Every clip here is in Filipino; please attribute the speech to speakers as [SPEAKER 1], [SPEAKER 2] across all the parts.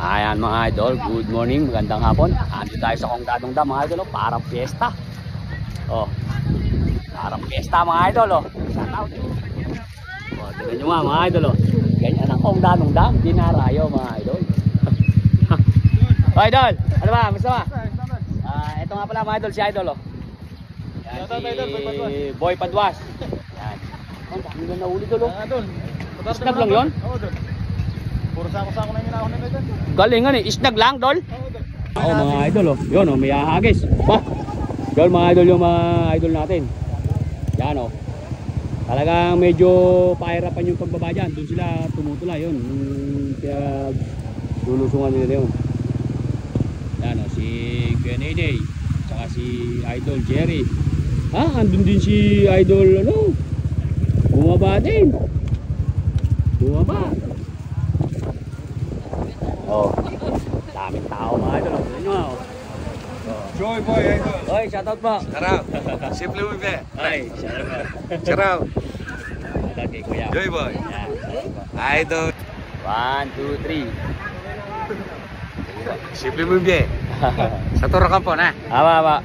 [SPEAKER 1] Ayan mga idol, good morning, magandang hapon. Andito tayo sa Kongdadong Dam mga idol, parang fiesta. Oh, parang fiesta mga idol. Shout out. Tignan nyo mga idol. Ganyan ang Kongdadong Dam, dinarayo mga idol. Idol, ano ba? Basta ba? Ito nga pala mga idol, si idol. Yan, si Boy Padwas. Yan. Ang dami na nahuli idol. Isnag lang yun?
[SPEAKER 2] Oo, dol. Puro sako-sako na yung hinahon nila dyan.
[SPEAKER 1] Galingan eh, isnag lang dol. Oo mga idol yun may ahagis. Ba? Dol mga idol yung mga idol natin. Yan talagang medyo pahirapan yung pagbaba dyan. Doon sila tumutula yun. Kaya lulusungan nila yun. Yan si Kuya Nene. Tsaka si Idol Jerry. Andun din si Idol bumaba din. Bumaba. Daming tao mga idol.
[SPEAKER 2] Joy boy, idol.
[SPEAKER 1] Oy, shoutout po.
[SPEAKER 2] Sarap. Simple mo ba?
[SPEAKER 1] Ay, shoutout po.
[SPEAKER 2] Sarap.
[SPEAKER 1] Shoutout kay Kuya.
[SPEAKER 2] Joy boy.
[SPEAKER 1] Yan, shoutout po.
[SPEAKER 2] Idol.
[SPEAKER 1] 1, 2, 3.
[SPEAKER 2] Simple mo ba? Sa turakan po na.
[SPEAKER 1] Aba.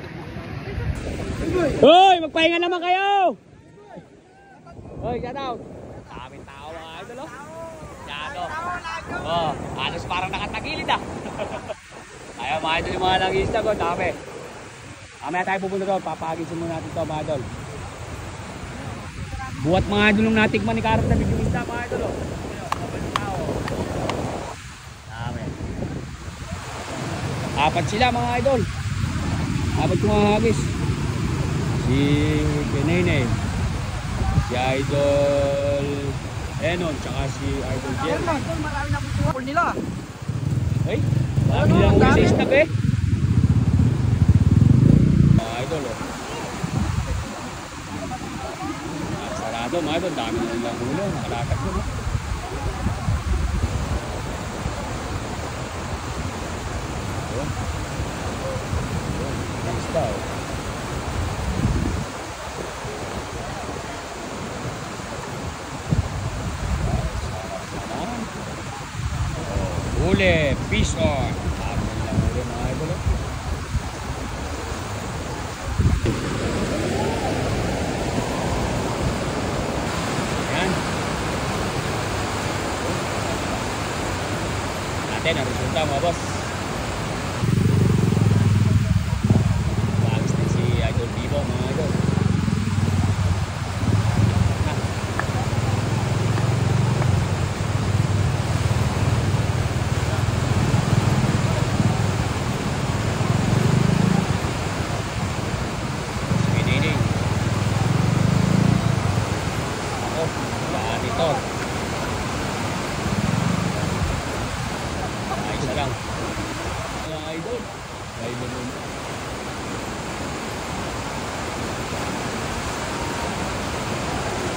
[SPEAKER 1] Hoy, magpahinga naman kayo. Hoy, shoutout. Daming tao mga idol halos parang nakatagilid Ayaw mga idol yung mga nangista ko, dami. Mamaya tayo pupunta doon, papagisin muna natin ito mga idol. Buhat mga idol nung natikman ni Karot na bigilista mga idol dami. Apat sila mga idol. Apat yung mga hagis. Si Benene, si Idol Enon, tsaka si Idol Jerry.
[SPEAKER 2] Marami na po nila.
[SPEAKER 1] Ay, marami nilang uli sa isnag mga idol sarado mga idol, dami nilang uli. Nakalakas yun isda huli, fish on. Dami nilang huli mga idol Yan. Natin ang resulta mga boss. Bagis din si Idol Vivo mga idol.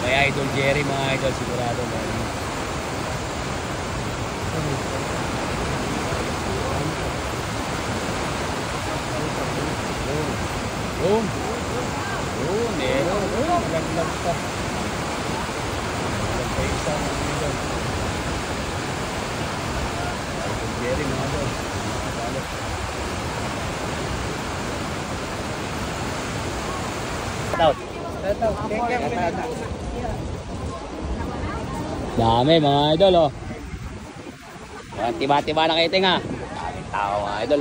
[SPEAKER 1] Kaya Idol Jerry mga idol sigurado na meron laglag pa isa mga idol Idol Jerry mga idol dami mga idol tiba-tiba na kayo tinga. Daming tao mga idol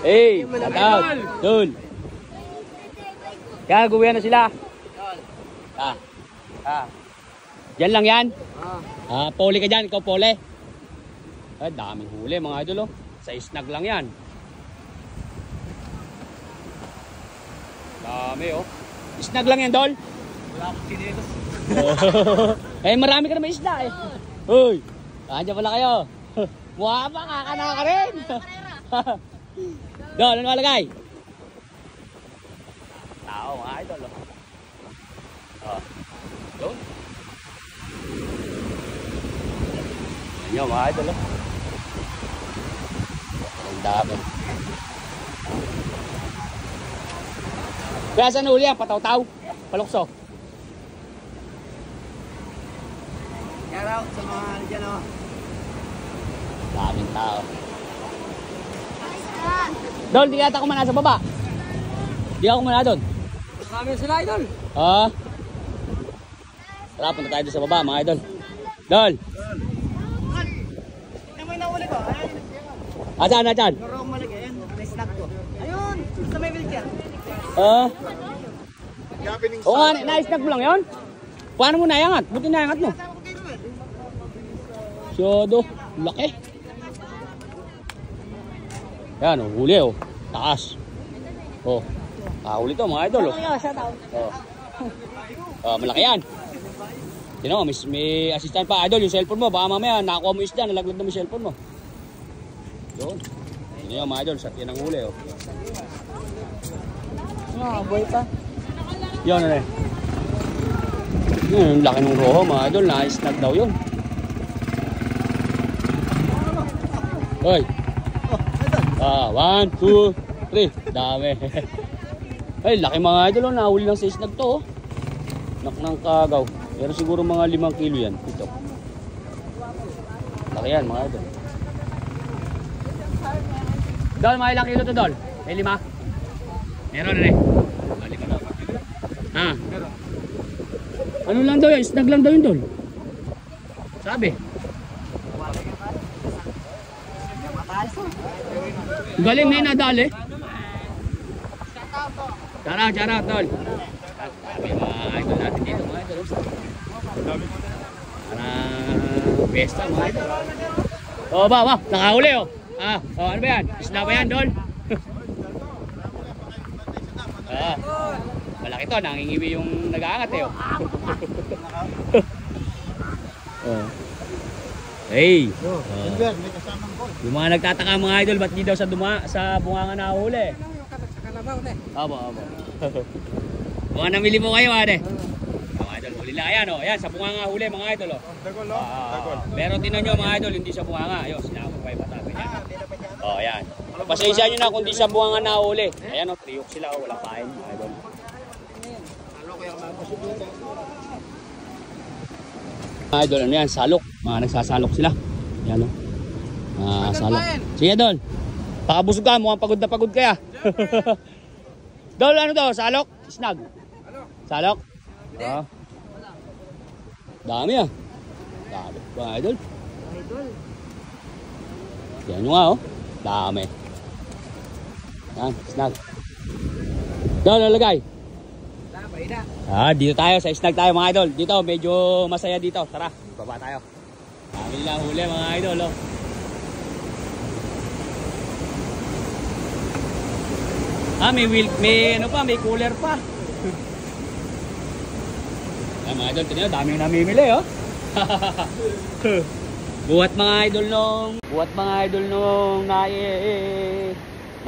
[SPEAKER 1] Hey, shoutout Dul. Kaya guwihan na sila. Diyan lang yan. Pole ka dyan, ikaw pole. Daming huli mga idol sa isnag lang yan. Dami isnag lang yan Dol. Wala akong sinilos. Marami ka naman isda Uy, andyan pala kayo. Mukha pa, kakana ka rin. Dol, ano malagay? Tao mga idol Dol. Yan mga idol ang dami. Kaya saan uli yan? Pataw-taw? Palukso?
[SPEAKER 2] Shout out sa mga dyan
[SPEAKER 1] Daming tao. Dol, di yata kumana sa baba. Di ako kumana doon.
[SPEAKER 2] Marami sila, idol.
[SPEAKER 1] Ah. Tara, punta tayo doon sa baba, mga idol. Dol.
[SPEAKER 2] May nahuli ko.
[SPEAKER 1] Asan, asan?
[SPEAKER 2] Norong malaki. Ayun, may snack ko. Ayun, sa may wheelchair.
[SPEAKER 1] Ah. Oo nga, na-snack mo lang yun? Paano mo nayangat? Buti nayangat mo. Syodo, laki. Yan, oh, huli oh. Taas. Oh. Huli to mga idol oh. Oh. Malaki yan. Tino, may assistant pa idol yung cellphone mo. Baka mamaya nakakuha mo isda, nalaglag na mo yung cellphone mo. Doon. Yun yung mga idol, sa yan ang huli oh.
[SPEAKER 2] Boy pa.
[SPEAKER 1] Yan na eh. Yung laki ng roho mga idol, na-snag daw yun. Hoy. 1, 2, 3. Dami. Ay, laki mga idol, nahuli lang sa snag to. Nak ng kagaw. Pero siguro mga 5 kilo yan. Ito. Laki yan mga idol. Dol, mga ilang kilo to, Dol? May 5? Meron na eh. Balik ka na. Ha? Ano lang daw yan? Snag lang daw yun, Dol. Sabi. Galing na yun, nadali. Charot, Dol. Sabi mga idol natin dito, mga idol. Besta, mga idol. O, ba, nakahuli, oh. Ano ba yan? Isla ba yan, Dol? Malaki to, nangingiwi yung nag-aangat eh, oh. Hey! Yung mga nagtataka mga idol, ba't di daw sa bunganga nahuli? Abo. Mga namili mo kayo, ate. Mga idol, huli lang. Ayan, oh. Ayan, sa bunganga huli, mga idol, oh.
[SPEAKER 2] Dagol, no? Dagol.
[SPEAKER 1] Pero tinan nyo, mga idol, hindi sa bunganga. Ayun, sinama ko kayo patabi niya. Oh, ayan. Pasensya nyo na kung di sa bunganga nahuli. Ayan, oh, triyok sila, oh. Walang kain, mga idol. Mga idol, ano yan? Salok. Mga nagsasalok sila. Yan, oh. Salok. Sige, Dol. Pakabusog ka, mukhang pagod na pagod kaya. Dol, ano to? Salok? Snag? Salok? Oo. Dami ah. Dami. Mga idol. Yan nyo nga, oh. Dami. Yan, snag. Dol, nalagay. Dito tayo sa snag tayo mga idol. Dito medyo masaya dito. Tara, baba tayo. Dami lang huli mga idol, oh. May ano pa, may cooler pa. Ay, mga idol, tingnan, dami yung namimili, oh. Buhat mga idol nung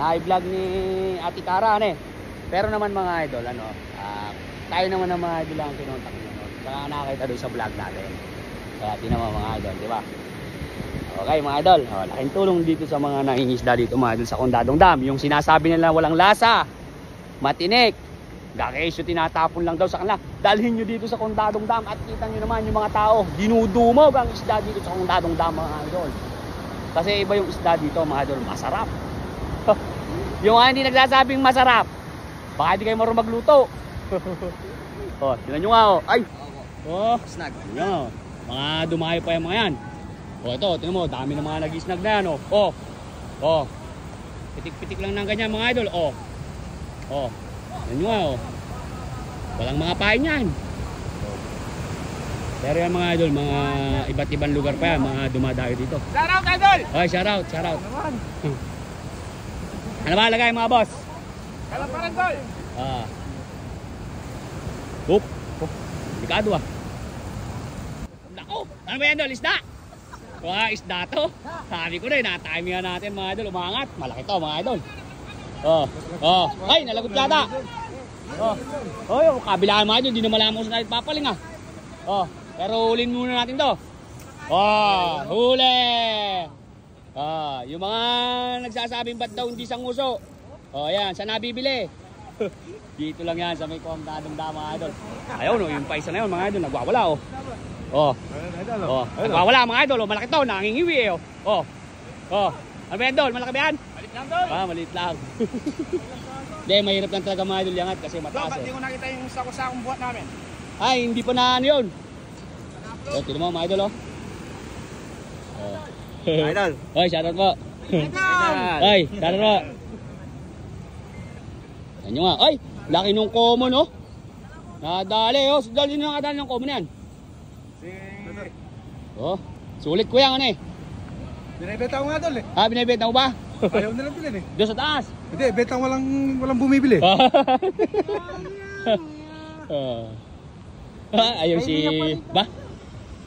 [SPEAKER 1] na-vlog ni Ate Cara, ano eh. Pero naman mga idol, ano, tayo naman ang mga idol ang kinontak nyo. Saka nakakita doon sa vlog natin. Kaya tinaman mga idol, di ba? Okay mga idol, laking tulong dito sa mga nangingisda dito mga idol sa Condadong Dam. Yung sinasabi nila walang lasa, matinik, gakesyo tinatapon lang daw sa kanila. Dalhin nyo dito sa Condadong Dam at kita nyo naman yung mga tao dinudumog ang isda dito sa Condadong Dam mga idol. Kasi iba yung isda dito mga idol, masarap. Yung hindi nagsasabing masarap, baka hindi kayo marunong magluto. Tingnan nyo nga, oh. Ay! Snag. Yan, mga dumayo pa yung mga yan. Ito, tingnan mo, dami ng mga nag-snag na yan, oh. Pitik-pitik lang ng ganyan mga idol, tingnan nyo nga, oh. Walang mga pain yan. Pero yan mga idol, mga iba't ibang lugar pa yan, mga dumadayo dito.
[SPEAKER 2] Shoutout, idol!
[SPEAKER 1] Okay, shoutout. Ano ba lagay mga boss?
[SPEAKER 2] Kalaparan, tol!
[SPEAKER 1] Delikado ah. Nako, ano ba yan Dol? Isda? Isda to. Sabi ko na, na-timing natin mga idol. Umangat, malaki to mga idol. Ay, nalagot yata. Yung kabilaan mga idol, hindi na malaman kung saan natin papaling ah. Pero hulin muna natin to. Huli. Yung mga nagsasabing ba't daw hindi sanguso. Yan, saan nabibili? Dito lang yan sa may Condadong Dam mga idol. Ayaw no, yung paisa na yun mga idol, nagwawala nagwawala mga idol, malaki to, nangingiwi Ano ba yan, Dol? Malaki ba yan?
[SPEAKER 3] Malit lang Dol.
[SPEAKER 1] Ah, maliit lang. Hindi, mahirap lang talaga mga idol yangat kasi
[SPEAKER 3] Dol,
[SPEAKER 1] mataas
[SPEAKER 3] ba't
[SPEAKER 1] eh.
[SPEAKER 3] di ko nakita yung sako-sakong buhat namin?
[SPEAKER 1] Ay, hindi pa na ano yun. Oh, tignan mo mga idol oh. Oh.
[SPEAKER 3] Idol.
[SPEAKER 1] Oy, shoutout po.
[SPEAKER 3] Idol.
[SPEAKER 1] Oy, shoutout po. Yan nyo nga. Oy, laki nung common oh. Nadali oh. Dol, yun yung nakadali ng common yan. Oh, sulit ko yan ano eh.
[SPEAKER 3] Binibenta ko nga Dol eh.
[SPEAKER 1] Ah, binibenta mo ba?
[SPEAKER 3] Ayaw nilang bilhin eh.
[SPEAKER 1] Doon sa taas.
[SPEAKER 3] Hindi, betang walang bumibili.
[SPEAKER 1] Ayun si... Ba?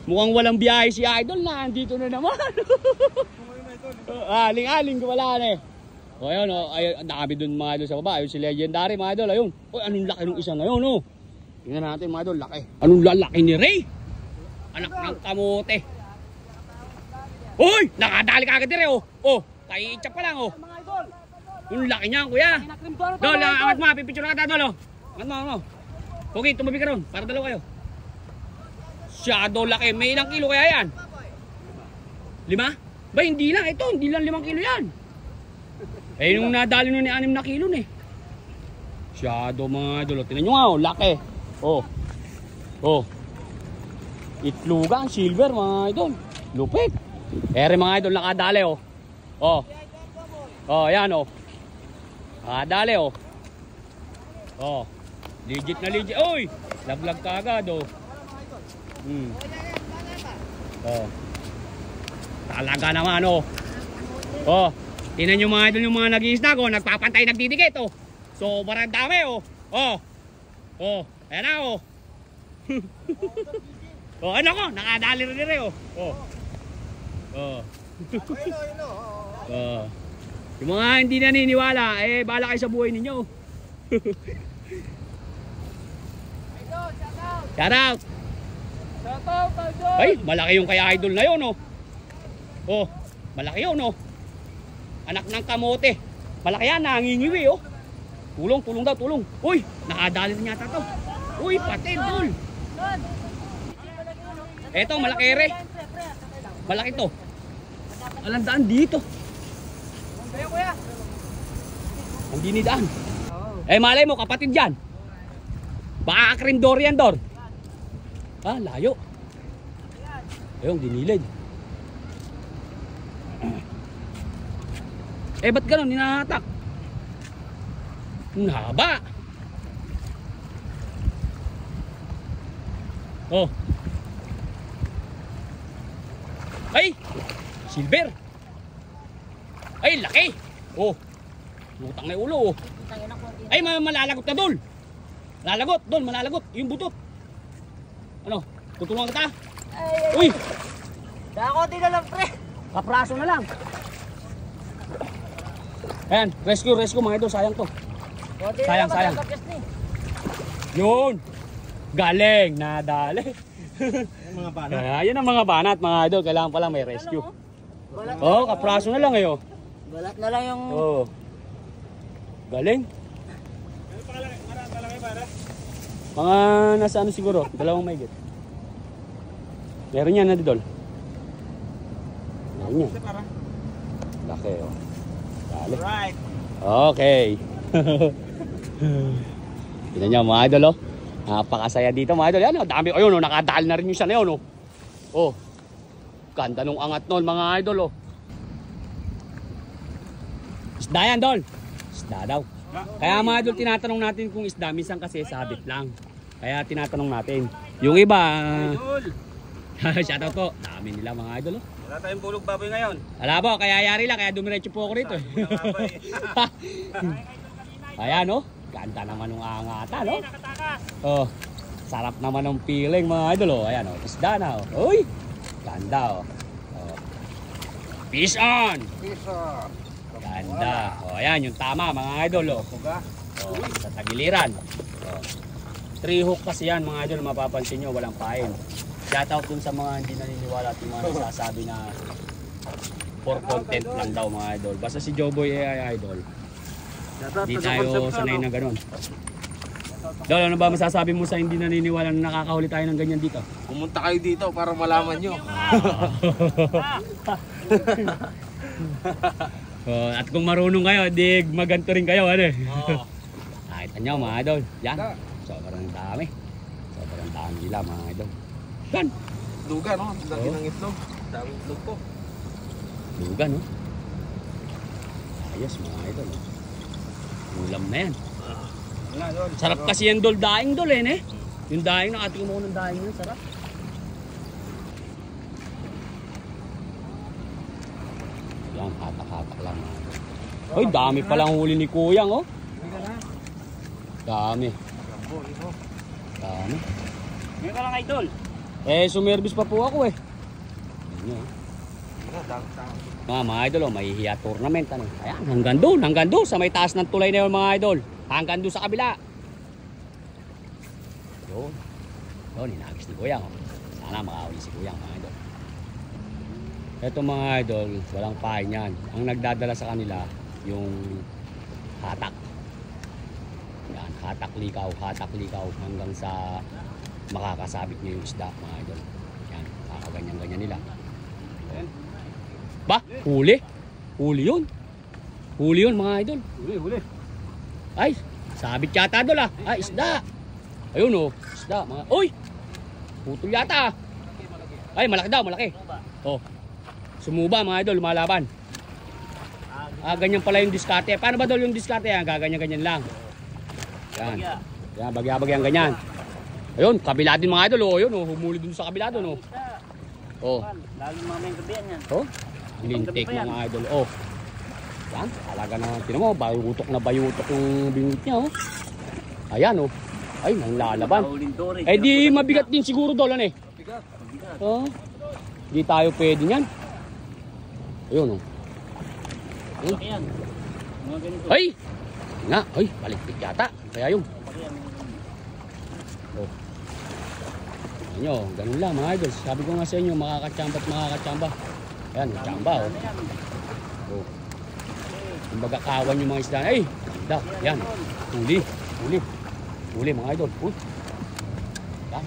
[SPEAKER 1] Mukhang walang biyahe si Idol na. Andito na naman. Aling-aling ko wala na eh. O ayun o. Ayun, dami dun mga idol sa baba. Ayun si Legendary mga idol. Ayun. Uy, anong laki nung isa ngayon o. Tingnan natin mga idol. Laki. Anong lalaki ni Ray? Anak ng kamote. Uy! Nakadali ka agad rin o. Oh, kaiitsa pa lang o. Yung laki niyan kuya. Dol, angat mo. Pipicture na ka Dol o. Angat mo. Okay, tumabi ka ron. Para dalawa kayo. Shadow laki. May ilang kilo kaya yan? 5? Ba, hindi lang. Ito, hindi lang 5 kilo yan. Eh, nung nadali nun ni 6 na kilo na eh. Shadow mga idol. Tingnan nyo nga, oh, laki. Oh. Oh. Itlugan, silver mga idol. Lupit. Ere mga idol, nakadali oh. Oh. Oh, yan oh. Nakadali oh. Oh. Legit na legit. Oy! Laglag ka agad oh. Oh. Talaga naman oh. Oh. Tingnan nyo mga idol yung mga nag-i-snack oh. Nagpapantay, nagdidikit oh. Sobrang dami oh. Oh. Oh. Ayan na oh. Oh, ano ko? Nakadali rin oh. Oh. Oh. Oh. Yung mga hindi naniniwala, eh bahala kayo sa buhay ninyo. Shout out. Ay, malaki yung kaya idol na yun oh. Oh, malaki yun oh. Anak ng kamote. Malaki yan, nangingiwi oh. Tulong daw, tulong. Uy, nakadali rin yata to. Uy, pati dol. Eto, malaki re. Malaki to. Alang daan dito.
[SPEAKER 2] Kuya.
[SPEAKER 1] Ang dinidaan. Eh, malay mo, kapatid yan. Baka akrindor yan, Dor. Ah, layo. Ayun, dinilid. Eh, ba't ganun? Hinahatak. Ang haba. Oh. Ay! Silver. Ay, laki. Oh. Lutang na yung ulo oh. Ay, malalagot na Dol. Malalagot, Dol, malalagot. Yung butot. Ano? Tutulungan kita? Uy!
[SPEAKER 2] Dakote na lang, pre.
[SPEAKER 1] Kapraso na lang. Ayan, rescue mga idol. Sayang to. Sayang. Yun. Galing. Nadali.
[SPEAKER 3] Mga banat.
[SPEAKER 1] Yan ang mga banat mga idol. Kailangan pala may rescue. Oh, kapraso na lang eh oh.
[SPEAKER 2] Balat na lang yung...
[SPEAKER 1] Oh. Galing. Mga nasa ano siguro, 2 mahigit. Meron yan na didol. Meron yan. Laki oh. Dali.
[SPEAKER 3] Right.
[SPEAKER 1] Okay. Tignan nyo mga idol oh. Napakasaya dito mga idol. Yan oh, dami. Ayun oh, nakadali na rin yung siya na yun oh. Oh. Ganda nung angat nun mga idol oh. Isda yan Dol. Isda daw. Kaya mga idol tinatanong natin kung isda. Minsan kasi sabit lang. Kaya tinatanong natin. Yung iba shoutout po. Dami nila mga idol oh.
[SPEAKER 3] Wala tayong bulog baboy ngayon.
[SPEAKER 1] Wala po, kaya yari lang. Kaya dumiretso po ako rito eh. Ayan oh. Ganda naman ng angatan oh. Oh. Sarap naman ng feeling mga idol oh. Ayan oh. Isda na oh. Uy. Ganda oh. Oh. Fish on. Ganda. Oh, ayan yung tama mga idol oh. Oh, sa tagiliran. Oh. 3 hook kasi yan mga idol, mapapansin nyo walang pain. Shout out dun sa mga hindi naniniwala at yung mga nagsasabi na for content lang daw mga idol. Basta si Joboy ay idol. Hindi tayo sanay na ganun. Dol, ano ba masasabi mo sa hindi naniniwala na nakakahuli tayo ng ganyan dito?
[SPEAKER 3] Pumunta kayo dito para malaman nyo.
[SPEAKER 1] Oh, at kung marunong kayo, di maganto rin kayo, ano eh.
[SPEAKER 3] Oo.
[SPEAKER 1] Nakita nyo mga idol. Yan. Sobrang dami. Sobrang dami nila mga idol. Yan.
[SPEAKER 3] Luga, no? Laki
[SPEAKER 1] Oo.
[SPEAKER 3] ng itlog. Daming itlog po.
[SPEAKER 1] Luga, no? Ayos mga idol. Ulam na yan.
[SPEAKER 3] Wala, Dol.
[SPEAKER 1] Sarap kasi yung dol daing dol eh, ne? Yung daing, nakatingin mo ko ng daing yun, sarap. Yan, hatak-hatak lang mga idol. Hoy, dami palang huli ni Kuyang, oh.
[SPEAKER 3] Hindi ka na.
[SPEAKER 1] Dami.
[SPEAKER 3] Gambo, ito.
[SPEAKER 1] Dami.
[SPEAKER 2] Ngayon ka lang idol.
[SPEAKER 1] Sumervis pa po ako eh. Yan yun. Mga idol, oh, may hiya tournament. Ano? Ayan, hanggang doon, sa may taas ng tulay na yun mga idol. Hanggang doon sa kabila. Yun. Yun, hinagis ni Kuyang. Oh. Sana makahuli si Kuyang mga idol. Ito mga idol, walang pain yan. Ang nagdadala sa kanila, yung hatak. Yan, hatak likaw hanggang sa makakasabit niyo yung isda mga idol. Yan, kakaganyan-ganyan nila. Ayan. Ba? Huli? Huli yun. Huli yun mga idol.
[SPEAKER 3] Huli.
[SPEAKER 1] Ay, sabit yata idol ah. Ay, isda. Ayun oh, isda mga. Uy! Putol yata ah. Ay, malaki daw, malaki. Oh. Sumuba mga idol, lumalaban. Ganyan pala yung diskarte. Paano ba dol yung diskarte? Gaganyan-ganyan lang. Yan. Yan, bagya-bagyang ganyan. Ayun, kabila din mga idol. Oh, yun, oh, humuli dun sa kabila dun. Oh. Oh.
[SPEAKER 2] Lalo mga may gabihan yan.
[SPEAKER 1] Oh. Lintik mga idol. Oh. Yan, talaga na. Tinan mo, bayutok na bayutok yung bingot niya. Oh. Ayan, oh. Ay, nang lalaban. Eh di mabigat din siguro dolan eh.
[SPEAKER 3] Bigat.
[SPEAKER 1] Oh. Di tayo pwede niyan. Ayun, oh.
[SPEAKER 2] Yan. Mga ganito.
[SPEAKER 1] Ay! Nga, ay, baliktik yata. Kaya yung. Oh. Ayan nyo, ganun lang mga idol. Sabi ko nga sa inyo, makakatsamba at makakatsamba. Ayan, tsamba oh. Oh. Kumbaga kawan yung mga isda. Ay! Ganda, yan. Huli, huli. Huli mga idol. Uy. Yan.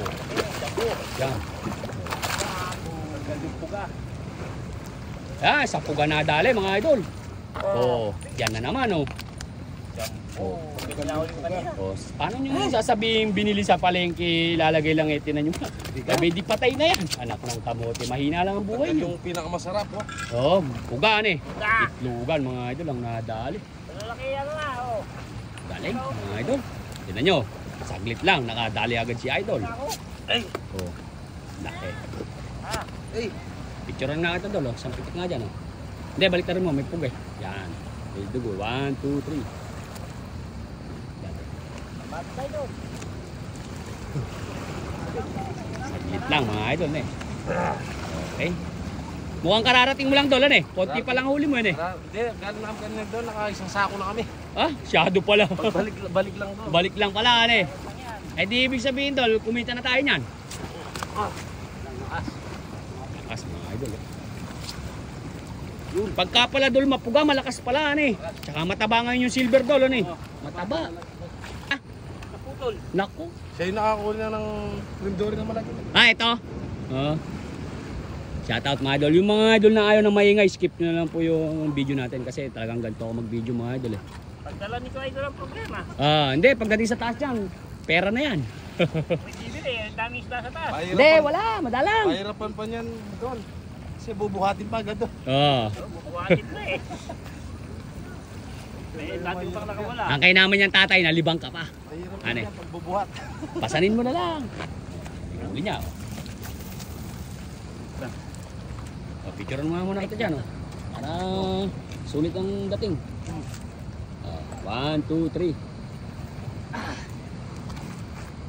[SPEAKER 1] Oh. Yan. Ah, sa puga na dali mga idol. Oh, yan na naman oh. Oh. Oh, paano nyo sasabihin binili sa palengke, lalagay lang itinan nyo? Sabi di patay na yan. Anak ng kamote, mahina lang ang buhay nyo.
[SPEAKER 3] Yung pinakamasarap, no?
[SPEAKER 1] Oh, pugaan eh. Itlugan mga idol ang nadali.
[SPEAKER 2] Lalaki yan nga oh.
[SPEAKER 1] Galing mga idol. Tignan nyo, saglit lang, nakadali agad si idol.
[SPEAKER 2] Ay.
[SPEAKER 1] Oh, laki.
[SPEAKER 3] Ay!
[SPEAKER 1] Picturean nga ito dolo, isang pitik nga dyan oh. Hindi, balik na rin mo, may pug eh. Yan. May dugo, 1, 2, 3. Yan.
[SPEAKER 2] Batay doon.
[SPEAKER 1] Saglit lang mga idol eh. Okay. Mukhang kararating mo lang dolan eh. Konti pa lang huli mo yun eh.
[SPEAKER 3] Hindi, galing na kami kanina doon. Naka-isang sako na kami.
[SPEAKER 1] Ah, shadow pala.
[SPEAKER 3] Balik lang doon.
[SPEAKER 1] Balik lang pala ano eh. Eh di ibig sabihin dol, kumita na tayo niyan. Lakas mga idol eh. Pagka pala dol mapuga, malakas pala ano eh. Tsaka mataba ngayon yung silver dol ano eh. Mataba. Ah,
[SPEAKER 2] Naputol.
[SPEAKER 1] naku.
[SPEAKER 3] Siya yung nakakuha na ng rindori na malaki.
[SPEAKER 1] Ah, ito. Oh. Shoutout mga idol. Yung mga idol na ayaw na maingay, skip nyo na lang po yung video natin kasi talagang ganito ako mag-video mga idol eh.
[SPEAKER 2] Pagdala nito idol ang problema.
[SPEAKER 1] Hindi, pagdating sa taas yan, pera na yan.
[SPEAKER 2] May bibili eh. Dami isda sa taas.
[SPEAKER 1] Hindi, wala, madalang.
[SPEAKER 3] Mahirapan pa niyan doon. Kasi bubuhatin pa agad doon.
[SPEAKER 1] Oh.
[SPEAKER 2] Bubuhatin na eh. Eh, dati pa nakawala.
[SPEAKER 1] Ang kay naman yung tatay, nalibang ka pa.
[SPEAKER 3] Mahirap
[SPEAKER 1] Ano eh?
[SPEAKER 3] yan pagbubuhat.
[SPEAKER 1] Pasanin mo na lang. Huli niya. Picturean mo nga muna kita dyan. Para sulit ang dating. 1, 2, 3.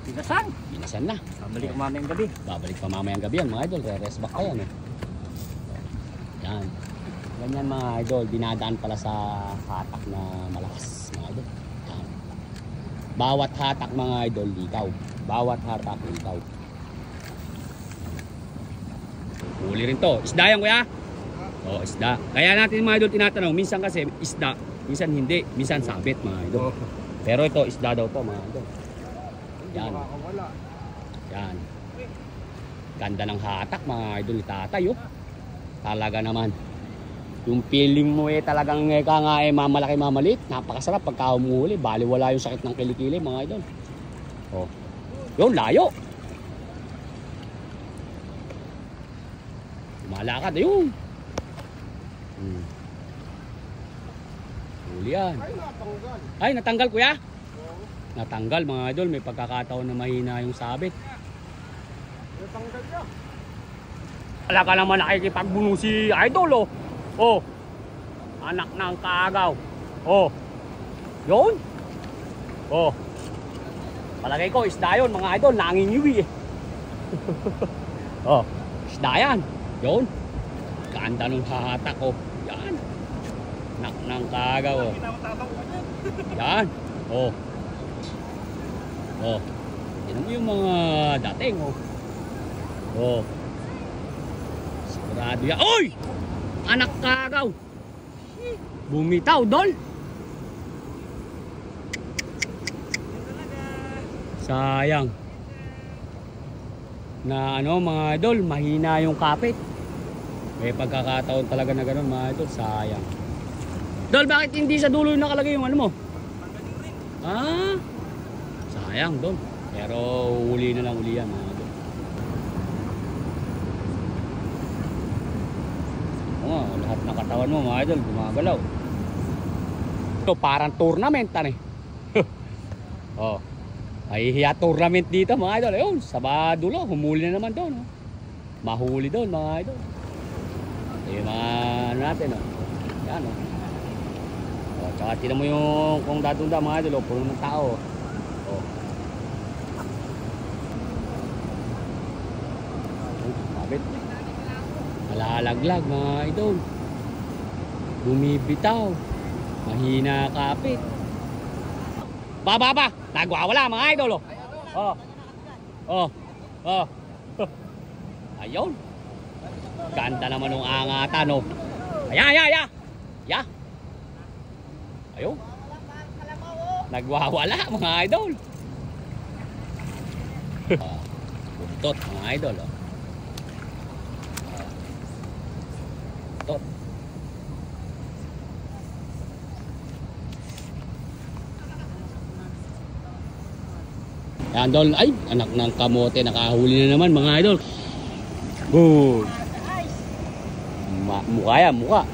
[SPEAKER 2] Binasan.
[SPEAKER 1] Binasan na.
[SPEAKER 2] Balik ko mamayang gabi.
[SPEAKER 1] Babalik pa mamayang gabi yan mga idol. Re-rest back pa yan eh. Yan. Ganyan mga idol. Dinadaan pala sa hatak na malakas mga idol. Yan. Bawat hatak mga idol, likaw. Bawat hatak, likaw. Huli rin to. Isda yan kuya? Oo, isda. Kaya natin mga idol tinatanong. Minsan kasi isda. Minsan hindi. Minsan sabit mga idol. Pero ito, isda daw to mga idol. Yan. Yan. Ganda ng hatak mga idol ni tatay oh. Talaga naman. Yung feeling mo eh talagang mamalaki mamalit. Napakasarap pagka humuhuli. Bali wala yung sakit ng kilikili mga idol. Oh. Yun, layo. Malakad, ayun. Huli yan. Ay, natanggal kuya. Natanggal mga idol. May pagkakataon na mahina yung sabit.
[SPEAKER 3] Natanggal niya.
[SPEAKER 1] Wala ka naman nakikipagbuno si idol, oh. Oh. Anak ng kaagaw. Oh. Yun. Oh. Palagay ko, isda yun, mga idol. Nangingiwi eh. Oh. Isda yan. Yun. Ganda nung hahatak, oh. Yan. Anak ng kaagaw, oh. Yan. Oh. Oh. Yan mo yung mga dating, oh. Oh. Sigurado yan. Oy! Anak kagaw. Bumitaw, dol. Sayang. Na ano mga idol, mahina yung kapit. May pagkakataon talaga na gano'n mga idol, sayang. Dol, bakit hindi sa dulo yung nakalagay yung ano mo? Ah, sayang, dol. Pero uli na lang uli yan mga idol. Oh, lahat ng katawan mo mga idol gumagalaw. Ito parang tournament tan eh. Oh. Mahihiya tournament dito mga idol. Ayun, Sabado lo, humuli na naman doon. Oh. Mahuli doon mga idol. Yung mga ano natin oh. Yan oh. Oh, tsaka tinan mo yung kung dadunda mga idol, oh, puno ng tao. Oh. Mabit. Nalalaglag mga idol. Bumibitaw. Mahina kapit. Baba. Nagwawala mga idol oh. Oh. Oh. Oh. Ayun. Ganda naman ng angatan oh. Ya. Ayun. Nagwawala mga idol. Buntot mga idol oh. Buntot. Yan dol, ay anak ng kamote, nakahuli na naman mga idol. Boom. Mukha yan, mukha.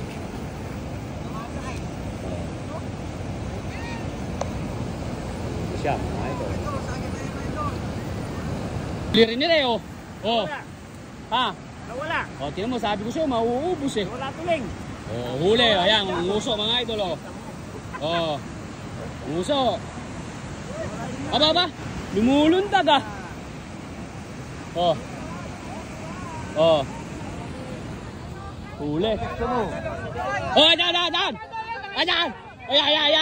[SPEAKER 1] Siya mga idol. Huli nila eh oh. Oh. Ha?
[SPEAKER 3] Nawala.
[SPEAKER 1] Oh, tinan mo, sabi ko sa'yo, mauubos eh.
[SPEAKER 3] Wala tuling.
[SPEAKER 1] Oh, huli. Ayan, nguso mga idol oh. Oh. Nguso. Aba. Lumulundag ah. Oh. Oh. Huli. Oh, daan. Ayan. Ay.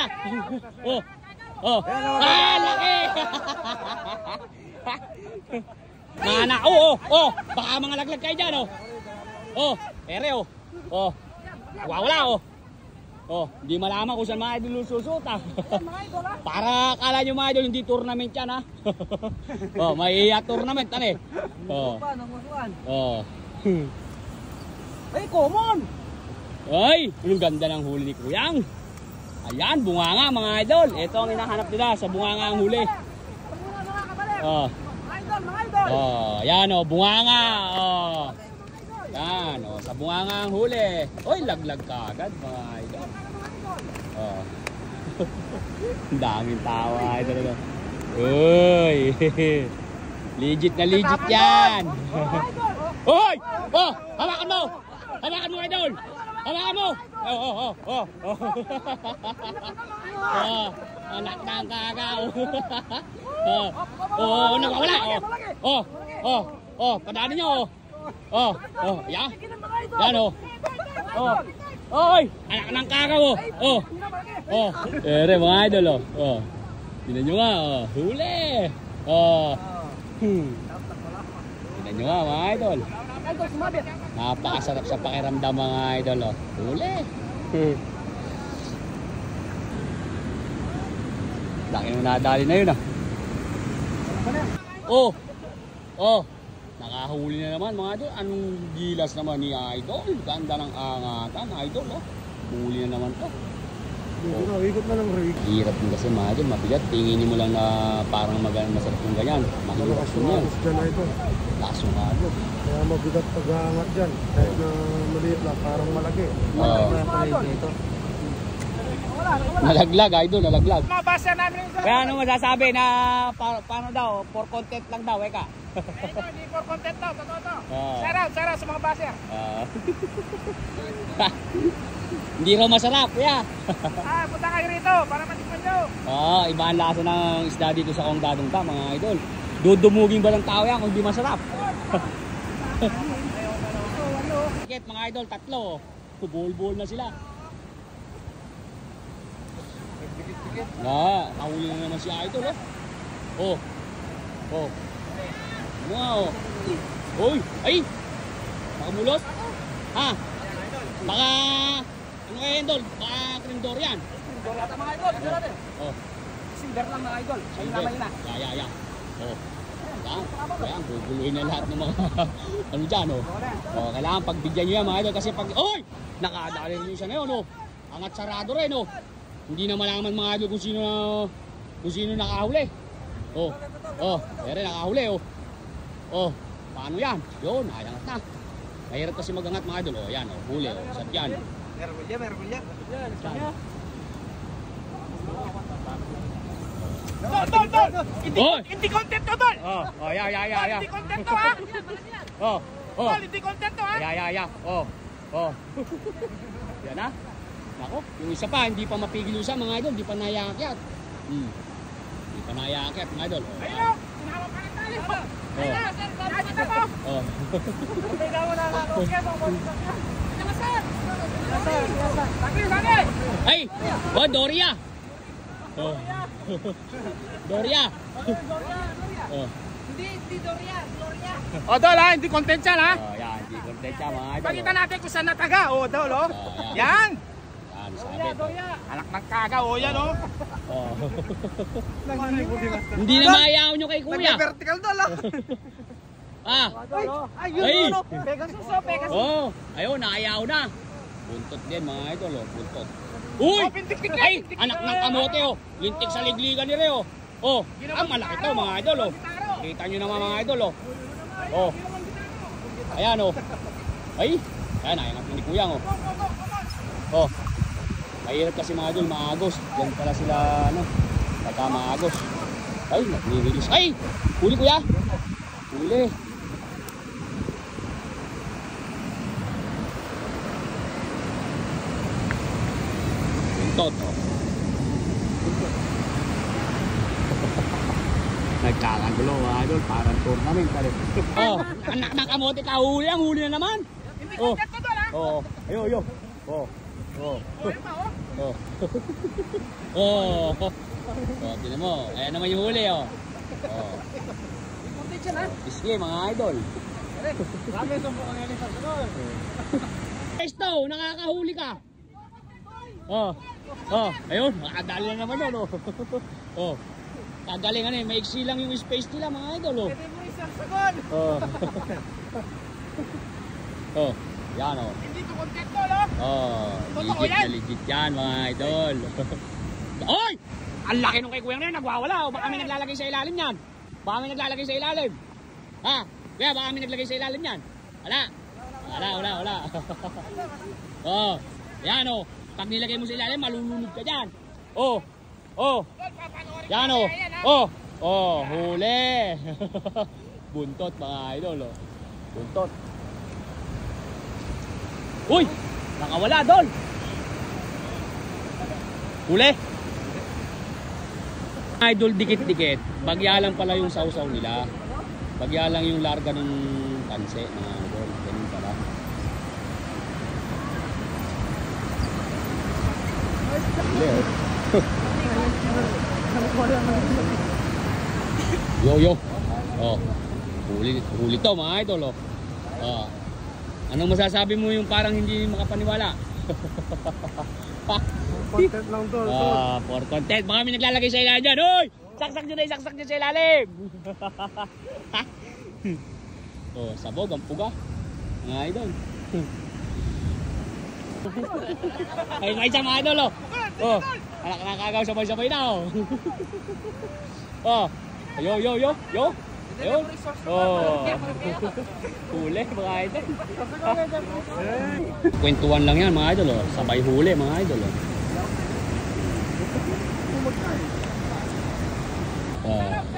[SPEAKER 1] Oh. Oh. Ah, laki. Mana. Oh. Baka mga laglag kayo dyan oh. Oh, ere oh. Oh. Wala oh. Oh, hindi malaman kung saan mga idol susot ah. Para akala nyo mga idol hindi tournament yan ha. Oh, may tournament ano eh. Oh. Oh.
[SPEAKER 2] Ay, common!
[SPEAKER 1] Ay, ang ganda ng huli ni Kuyang. Ayan, bunganga mga idol. Ito ang hinahanap nila sa bunganga ang huli. Oh.
[SPEAKER 2] Mga idol!
[SPEAKER 1] Oh, yan oh, bunganga. Oh. Yan oh, sa bunganga ang huli. Oy, laglag ka agad mga idol. Oh. Ang daming tawa idol. Uy. Legit na legit yan. Hoy! Oh, hawakan mo idol. Hawakan mo. Oh. Oh, anak ng kagaw. Oh, nawawala. Oh, padaanin niyo oh. Oh, yan. Yan oh. Oh. Oy, anak ng kagaw oh. Oh. Ere mga idol oh. Oh. Tingnan niyo nga oh. Huli. Oh. Tingnan niyo nga mga idol. Napakasarap sa pakiramdam mga idol oh. Huli. Laki nung nadali na yun ah. Oh. Nakahuli na naman mga idol. Anong gilas naman ni Idol. Ganda ng angatan, Idol. Oh. Huli na naman to.
[SPEAKER 3] Ikot na lang rin.
[SPEAKER 1] Hirap din kasi mga idol. Mabigat. Tingin mo lang na parang masarap yung ganyan. Mahirap yun yan.
[SPEAKER 3] Dyan ito.
[SPEAKER 1] Laso nga idol.
[SPEAKER 3] Kaya mabigat pag-aangat dyan. Kahit na maliit lang, parang malaki.
[SPEAKER 1] Nalaglag idol, nalaglag.
[SPEAKER 2] Mabasa namin yung
[SPEAKER 1] Kaya ano masasabi na paano daw? For content lang daw, eka.
[SPEAKER 2] Hindi for content daw, totoo to.
[SPEAKER 1] Oo.
[SPEAKER 2] Shout out sa mga baser.
[SPEAKER 1] Hindi raw masarap, kuya.
[SPEAKER 2] Punta kayo rito para matikman nyo.
[SPEAKER 1] Iba ang lasa ng isda dito sa Kong Dadong Ta, mga idol. Dudumugin ba ng tao yan kung di masarap? Bakit mga idol, tatlo. Bul-bul na sila. Nahuli na naman si idol, oh. Oh. Wow. Uy, ay. Nakamulot. Ha? Baka ano kaya idol? Baka Crindor yan.
[SPEAKER 2] Crindor yata mga idol.
[SPEAKER 1] Oh.
[SPEAKER 2] Silver lang mga idol. Ayun naman yun na.
[SPEAKER 1] Ya. Oh. Kaya guguluhin na lahat ng mga ano dyan, oh. Oh, kailangan pagbigyan nyo yan mga idol kasi pag oy! Nakadali rin yung isa na yun, oh. Angat sarado rin, oh. Hindi na malaman mga idol kung sino nakahuli. Oh. Oh, pero nakahuli, oh. Oh, paano yan? Yun, nakangat na. Mahirap kasi magangat mga idol. Oh, yan, oh. Huli, oh. Sat yan.
[SPEAKER 2] Meron yan. Tol! Hindi content to, Tol!
[SPEAKER 1] Oh, ya.
[SPEAKER 2] Hindi content to, ha?
[SPEAKER 1] Oh.
[SPEAKER 2] Tol, hindi content to, ha?
[SPEAKER 1] Ya. Oh. Yan na. Nako, yung isa pa, hindi pa mapigilusan mga idol. Hindi pa nayakyat. Hindi pa nayakyat mga idol. Oh,
[SPEAKER 2] Ayun, hinawak ka ng tali. Ayun na, sir. Nakita mo.
[SPEAKER 1] Oh.
[SPEAKER 2] Ikaw mo na ako. Kaya mo. Nakasar. Sakit.
[SPEAKER 1] Ay! Oh, Doria! Oh. Doria! Oh.
[SPEAKER 2] Hindi Doria. Gloria.
[SPEAKER 3] Tol ha, hindi content yan ha.
[SPEAKER 1] Oh, yan, hindi content siya mga idol.
[SPEAKER 3] Pakita natin kung saan nataga. Tol
[SPEAKER 1] Oh,
[SPEAKER 3] Yan.
[SPEAKER 1] Yan, sabit. Oh.
[SPEAKER 3] Anak ng kaga, yan
[SPEAKER 1] Oh.
[SPEAKER 3] Hindi
[SPEAKER 1] Hindi na maayaw nyo kay kuya.
[SPEAKER 3] vertical tol
[SPEAKER 2] Ayun, Pegasus.
[SPEAKER 1] Oh, ayun, naayaw na. Buntot din mga idol, oh, buntot. Uy! Ay, anak ng kamote, oh. Lintik sa ligligan ni Reo. Oh, ang malaki to mga idol, oh. Kita nyo naman mga idol, oh. Oh. Ayan, oh. Ay, ayan, nayangat ni Kuyang, oh. Oh. Mahirap kasi mga idol, maagos. Diyan pala sila, ano, pagka maagos. Ay, nag-release. Ay! Huli kuya! Huli. Buntot, oh. Nagkakagulo mga idol, parang tournament pa rin. Oh, anak ng kamote, kahuli ang huli na naman.
[SPEAKER 2] Hindi
[SPEAKER 1] Oh.
[SPEAKER 2] content to, Tol, ha?
[SPEAKER 1] Oh, ayo. Oh.
[SPEAKER 2] Ayun pa, oh.
[SPEAKER 1] Oh. Oh. Oh, tingnan mo. Ayan naman yung huli, oh. Oh.
[SPEAKER 2] Content yan, ha?
[SPEAKER 1] Sige, mga idol.
[SPEAKER 3] Kami sumbong ang yan sa sunod.
[SPEAKER 1] Esto, nakakahuli ka. Oh. Oh, ayun, makadali na naman yun, oh. Oh. Kagalingan eh, maiksi lang yung space nila, mga idol, oh.
[SPEAKER 2] Pwede mo isang sagon.
[SPEAKER 1] Oh. Oh. Yan, oh.
[SPEAKER 2] Hindi ko content, Tol, oh.
[SPEAKER 1] Oh,
[SPEAKER 2] Totoo
[SPEAKER 1] legit
[SPEAKER 2] yan.
[SPEAKER 1] na legit yan mga idol. Oy! Ang laki nung kay kuya na yun, nagwawala. O baka may naglalagay sa ilalim yan. Baka may naglalagay sa ilalim. Ha? Kuya, baka may naglagay sa ilalim yan. Wala. Oh, yan o. Pag nilagay mo sa ilalim, malulunod ka dyan. Oh. Yan o. Oh, huli. Buntot mga idol, oh. Buntot. Uy! Nakawala doon! Huli! Idol, dikit-dikit. Bagya lang pala yung sausaw nila. Bagya lang yung larga ng kanse. Mga idol. Ganun pala. Huli, oh. Yo. Oh. Huli to mga idol, oh. Oh. Anong masasabi mo yung parang hindi makapaniwala?
[SPEAKER 3] Content lang tol.
[SPEAKER 1] For content. Baka may naglalagay sa ilalim dyan. Uy! Saksak nyo sa ilalim. Oh, sabog ang puga. Mga idol. Ay, may isang mga idol, oh. Oh, anak nakagaw sabay-sabay na, oh. Oh, yo, yo, yo, yo. Ayun. Oh. Huli, mga idol. Kwentuhan lang yan, mga idol, oh. Sabay huli, mga idol, oh.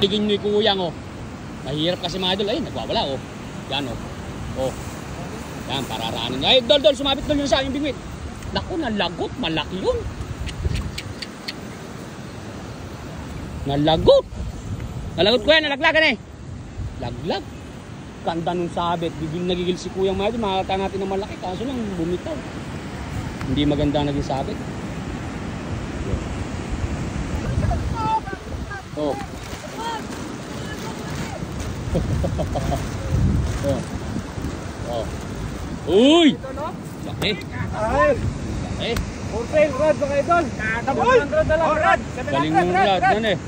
[SPEAKER 1] Tigin nyo yung kuyang, oh. Mahirap kasi mga idol. Ay, nagwawala, oh. Yan, oh. Oh. Yan, pararaanin. Ay, dol, sumabit dol yun sa aking bingwit. Naku, nalagot. Malaki yun. Nalagot. Nalagot ko yan, nalaglagan eh. Laglag. Ganda nung sabit. Nagigil si kuyang mga idol. Makakata natin ng malaki. Kaso lang, bumitaw. Hindi maganda naging sabit. Oh. Oh. Oh. Uy! Laki. Laki.
[SPEAKER 3] Hotel, rod, mga idol. Tabol! Rod na lang, rod.
[SPEAKER 1] Galing yung rod. Yan eh.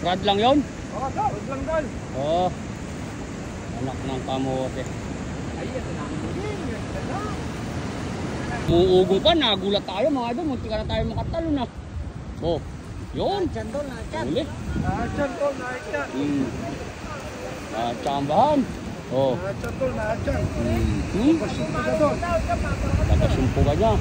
[SPEAKER 1] Rod lang yun?
[SPEAKER 3] Oo, rod lang, dol.
[SPEAKER 1] Oo. Anak ng kamote. Muugong pa. Nagulat tayo mga idol. Munti ka na tayo makatalo na. Oh. Yun.
[SPEAKER 2] Chandol na, chan.
[SPEAKER 1] Huli.
[SPEAKER 3] Naachan, tol, naachan.
[SPEAKER 1] Chambahan. Oh.
[SPEAKER 3] Naachan, tol, naachan.
[SPEAKER 1] Hmm.
[SPEAKER 3] Pasok ka, tol.
[SPEAKER 1] Tagasumpo ka niya.